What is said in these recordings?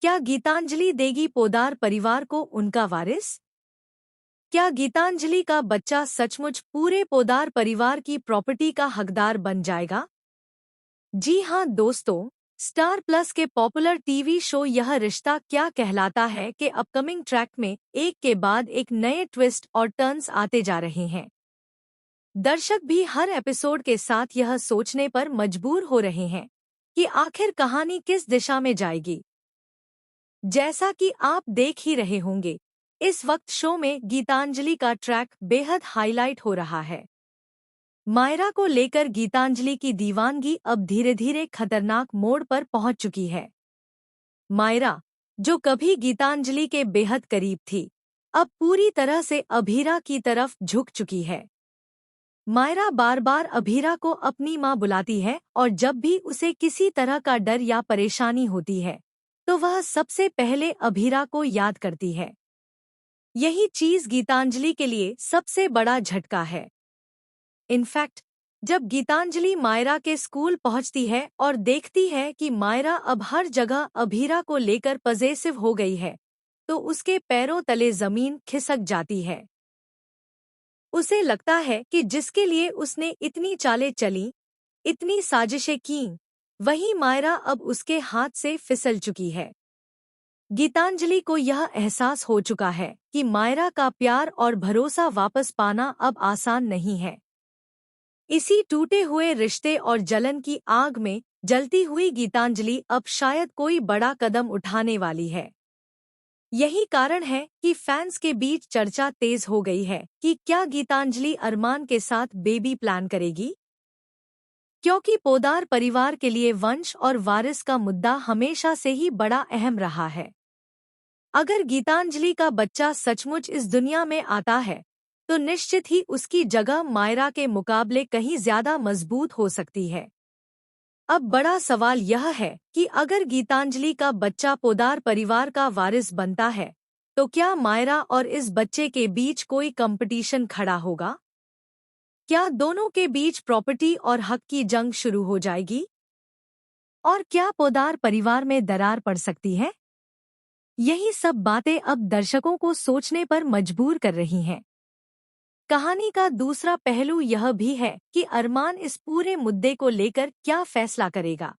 क्या गीतांजलि देगी पोद्दार परिवार को उनका वारिस? क्या गीतांजलि का बच्चा सचमुच पूरे पोद्दार परिवार की प्रॉपर्टी का हकदार बन जाएगा? जी हां दोस्तों, स्टार प्लस के पॉपुलर टीवी शो यह रिश्ता क्या कहलाता है के अपकमिंग ट्रैक में एक के बाद एक नए ट्विस्ट और टर्न्स आते जा रहे हैं। दर्शक भी हर एपिसोड के साथ यह सोचने पर मजबूर हो रहे हैं कि आखिर कहानी किस दिशा में जाएगी। जैसा कि आप देख ही रहे होंगे, इस वक्त शो में गीतांजलि का ट्रैक बेहद हाईलाइट हो रहा है। मायरा को लेकर गीतांजलि की दीवानगी अब धीरे धीरे खतरनाक मोड़ पर पहुंच चुकी है। मायरा, जो कभी गीतांजलि के बेहद करीब थी, अब पूरी तरह से अभीरा की तरफ झुक चुकी है। मायरा बार बार अभीरा को अपनी मां बुलाती है और जब भी उसे किसी तरह का डर या परेशानी होती है तो वह सबसे पहले अभीरा को याद करती है। यही चीज गीतांजलि के लिए सबसे बड़ा झटका है। इनफैक्ट, जब गीतांजलि मायरा के स्कूल पहुंचती है और देखती है कि मायरा अब हर जगह अभीरा को लेकर पजेसिव हो गई है, तो उसके पैरों तले जमीन खिसक जाती है। उसे लगता है कि जिसके लिए उसने इतनी चालें चली, इतनी साजिशें की, वही मायरा अब उसके हाथ से फिसल चुकी है। गीतांजलि को यह एहसास हो चुका है कि मायरा का प्यार और भरोसा वापस पाना अब आसान नहीं है। इसी टूटे हुए रिश्ते और जलन की आग में जलती हुई गीतांजलि अब शायद कोई बड़ा कदम उठाने वाली है। यही कारण है कि फैंस के बीच चर्चा तेज हो गई है कि क्या गीतांजलि अरमान के साथ बेबी प्लान करेगी, क्योंकि पोद्दार परिवार के लिए वंश और वारिस का मुद्दा हमेशा से ही बड़ा अहम रहा है। अगर गीतांजलि का बच्चा सचमुच इस दुनिया में आता है, तो निश्चित ही उसकी जगह मायरा के मुकाबले कहीं ज्यादा मजबूत हो सकती है। अब बड़ा सवाल यह है कि अगर गीतांजलि का बच्चा पोद्दार परिवार का वारिस बनता है, तो क्या मायरा और इस बच्चे के बीच कोई कंपटीशन खड़ा होगा? क्या दोनों के बीच प्रॉपर्टी और हक की जंग शुरू हो जाएगी? और क्या पोद्दार परिवार में दरार पड़ सकती है? यही सब बातें अब दर्शकों को सोचने पर मजबूर कर रही हैं। कहानी का दूसरा पहलू यह भी है कि अरमान इस पूरे मुद्दे को लेकर क्या फैसला करेगा,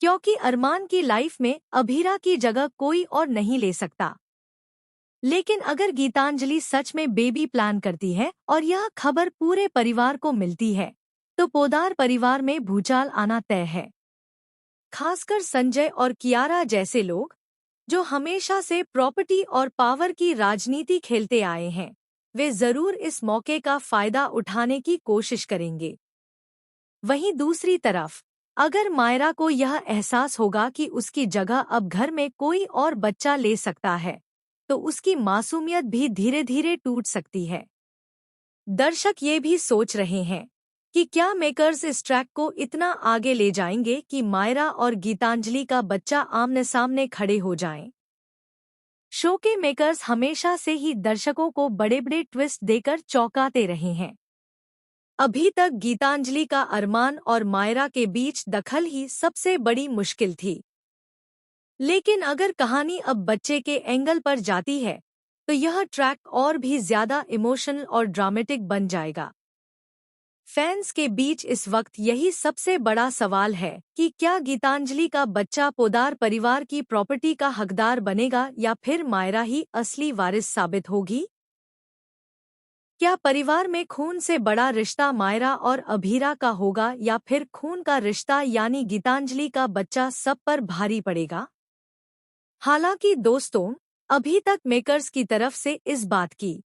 क्योंकि अरमान की लाइफ में अभीरा की जगह कोई और नहीं ले सकता। लेकिन अगर गीतांजलि सच में बेबी प्लान करती है और यह खबर पूरे परिवार को मिलती है, तो पोद्दार परिवार में भूचाल आना तय है। खासकर संजय और कियारा जैसे लोग, जो हमेशा से प्रॉपर्टी और पावर की राजनीति खेलते आए हैं, वे जरूर इस मौके का फायदा उठाने की कोशिश करेंगे। वहीं दूसरी तरफ, अगर मायरा को यह एहसास होगा कि उसकी जगह अब घर में कोई और बच्चा ले सकता है, तो उसकी मासूमियत भी धीरे धीरे टूट सकती है। दर्शक ये भी सोच रहे हैं कि क्या मेकर्स इस ट्रैक को इतना आगे ले जाएंगे कि मायरा और गीतांजलि का बच्चा आमने सामने खड़े हो जाएं। शो के मेकर्स हमेशा से ही दर्शकों को बड़े बड़े ट्विस्ट देकर चौंकाते रहे हैं। अभी तक गीतांजलि का अरमान और मायरा के बीच दखल ही सबसे बड़ी मुश्किल थी। लेकिन अगर कहानी अब बच्चे के एंगल पर जाती है, तो यह ट्रैक और भी ज्यादा इमोशनल और ड्रामेटिक बन जाएगा। फैंस के बीच इस वक्त यही सबसे बड़ा सवाल है कि क्या गीतांजलि का बच्चा पोद्दार परिवार की प्रॉपर्टी का हकदार बनेगा या फिर मायरा ही असली वारिस साबित होगी? क्या परिवार में खून से बड़ा रिश्ता मायरा और अभीरा का होगा या फिर खून का रिश्ता यानी गीतांजलि का बच्चा सब पर भारी पड़ेगा? हालांकि दोस्तों, अभी तक मेकर्स की तरफ से इस बात की